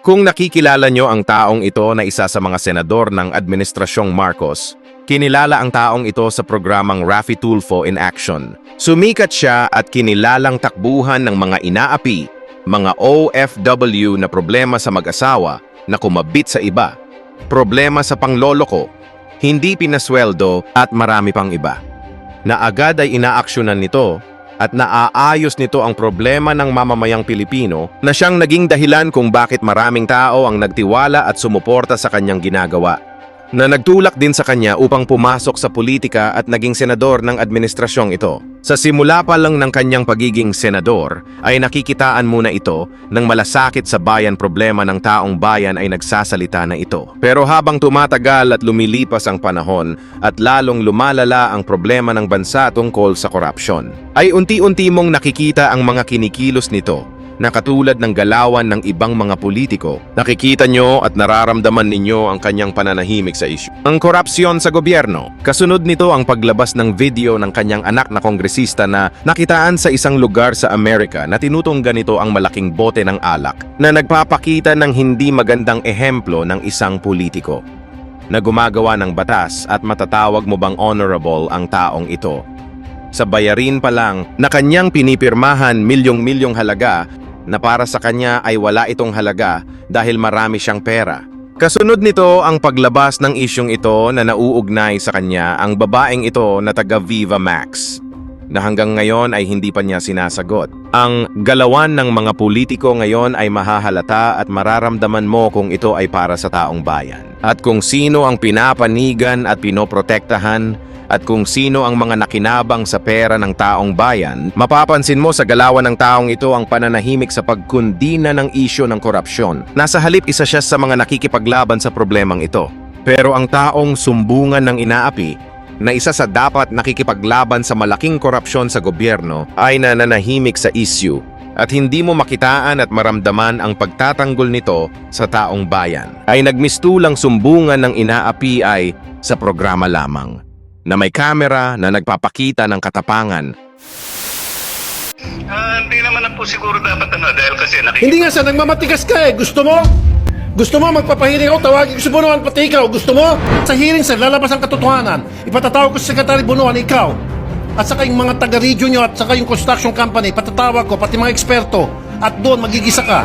Kung nakikilala nyo ang taong ito na isa sa mga senador ng Administrasyong Marcos, kinilala ang taong ito sa programang Raffy Tulfo in Action. Sumikat siya at kinilalang takbuhan ng mga inaapi, mga OFW na problema sa mag-asawa na kumabit sa iba, problema sa pangloloko, hindi pinasweldo at marami pang iba. Na agad ay inaaksyonan nito at naaayos nito ang problema ng mamamayang Pilipino na siyang naging dahilan kung bakit maraming tao ang nagtiwala at sumuporta sa kanyang ginagawa. Na nagtulak din sa kanya upang pumasok sa politika at naging senador ng administrasyong ito. Sa simula pa lang ng kanyang pagiging senador ay nakikitaan muna ito ng malasakit sa bayan problema ng taong bayan ay nagsasalita na ito. Pero habang tumatagal at lumilipas ang panahon at lalong lumalala ang problema ng bansa tungkol sa korupsyon, ay unti-unti mong nakikita ang mga kinikilos nito na katulad ng galawan ng ibang mga politiko. Nakikita nyo at nararamdaman ninyo ang kanyang pananahimik sa isyu. Ang korupsyon sa gobyerno. Kasunod nito ang paglabas ng video ng kanyang anak na kongresista na nakitaan sa isang lugar sa Amerika na tinutunggan nito ang malaking bote ng alak na nagpapakita ng hindi magandang ehemplo ng isang politiko na gumagawa ng batas at matatawag mo bang honorable ang taong ito. Sa bayarin pa lang na kanyang pinipirmahan milyong-milyong halaga na para sa kanya ay wala itong halaga dahil marami siyang pera. Kasunod nito ang paglabas ng isyong ito na nauugnay sa kanya ang babaeng ito na taga Viva Max na hanggang ngayon ay hindi pa niya sinasagot. Ang galawan ng mga politiko ngayon ay mahahalata at mararamdaman mo kung ito ay para sa taong bayan. At kung sino ang pinapanigan at pinoprotektahan at kung sino ang mga nakinabang sa pera ng taong bayan, mapapansin mo sa galawan ng taong ito ang pananahimik sa pagkundina ng isyo ng korupsyon. Nasa halip isa siya sa mga nakikipaglaban sa problemang ito. Pero ang taong sumbungan ng inaapi, na isa sa dapat nakikipaglaban sa malaking korupsyon sa gobyerno, ay nananahimik sa isyu at hindi mo makitaan at maramdaman ang pagtatanggol nito sa taong bayan. Ay nagmistulang sumbungan ng inaapi ay sa programa lamang na may kamera na nagpapakita ng katapangan. Hindi naman na po siguro dapat dahil kasi Hindi nga sir, nagmamatigas ka eh. Gusto mo? Gusto mo magpapahiring ako, tawagin ko si Bunuan pati ikaw. Gusto mo? Sa hearing sir, lalabas ang katotohanan. Ipatatawag ko si Secretary Bunuan, ikaw. At saka yung mga taga-region nyo at saka yung construction company, patatawag ko, pati mga eksperto. At doon, magigisa ka.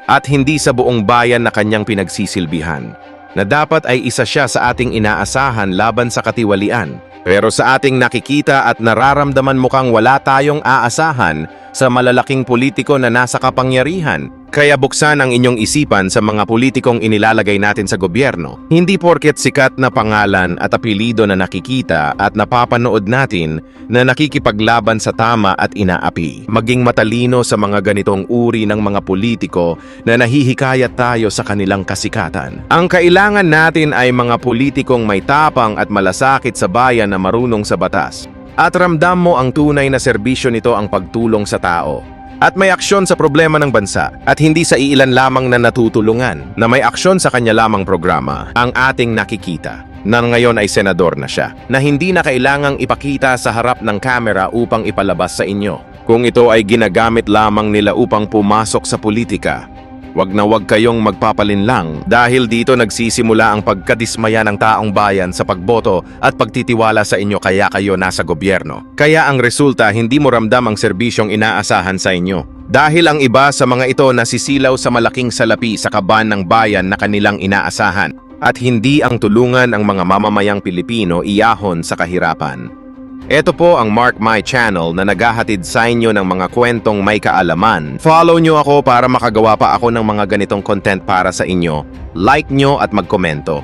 At hindi sa buong bayan na kanyang pinagsisilbihan, na dapat ay isa siya sa ating inaasahan laban sa katiwalian. Pero sa ating nakikita at nararamdaman mukhang wala tayong aasahan sa malalaking politiko na nasa kapangyarihan. Kaya buksan ang inyong isipan sa mga politikong inilalagay natin sa gobyerno. Hindi porket sikat na pangalan at apelido na nakikita at napapanood natin na nakikipaglaban sa tama at inaapi. Maging matalino sa mga ganitong uri ng mga politiko na nahihikayat tayo sa kanilang kasikatan. Ang kailangan natin ay mga politikong may tapang at malasakit sa bayan na marunong sa batas. At ramdam mo ang tunay na serbisyo nito ang pagtulong sa tao. At may aksyon sa problema ng bansa at hindi sa iilan lamang na natutulungan na may aksyon sa kanya lamang programa ang ating nakikita na ngayon ay senador na siya na hindi na kailangang ipakita sa harap ng kamera upang ipalabas sa inyo. Kung ito ay ginagamit lamang nila upang pumasok sa politika, wag na wag kayong magpapalinlang dahil dito nagsisimula ang pagkadismaya ng taong bayan sa pagboto at pagtitiwala sa inyo kaya kayo nasa gobyerno. Kaya ang resulta hindi mo ramdam ang serbisyong inaasahan sa inyo. Dahil ang iba sa mga ito nasisilaw sa malaking salapi sa kaban ng bayan na kanilang inaasahan at hindi ang tulungan ang mga mamamayang Pilipino iyahon sa kahirapan. Ito po ang Mark My Channel na naghahatid sa inyo ng mga kwentong may kaalaman. Follow nyo ako para makagawa pa ako ng mga ganitong content para sa inyo. Like nyo at magkomento.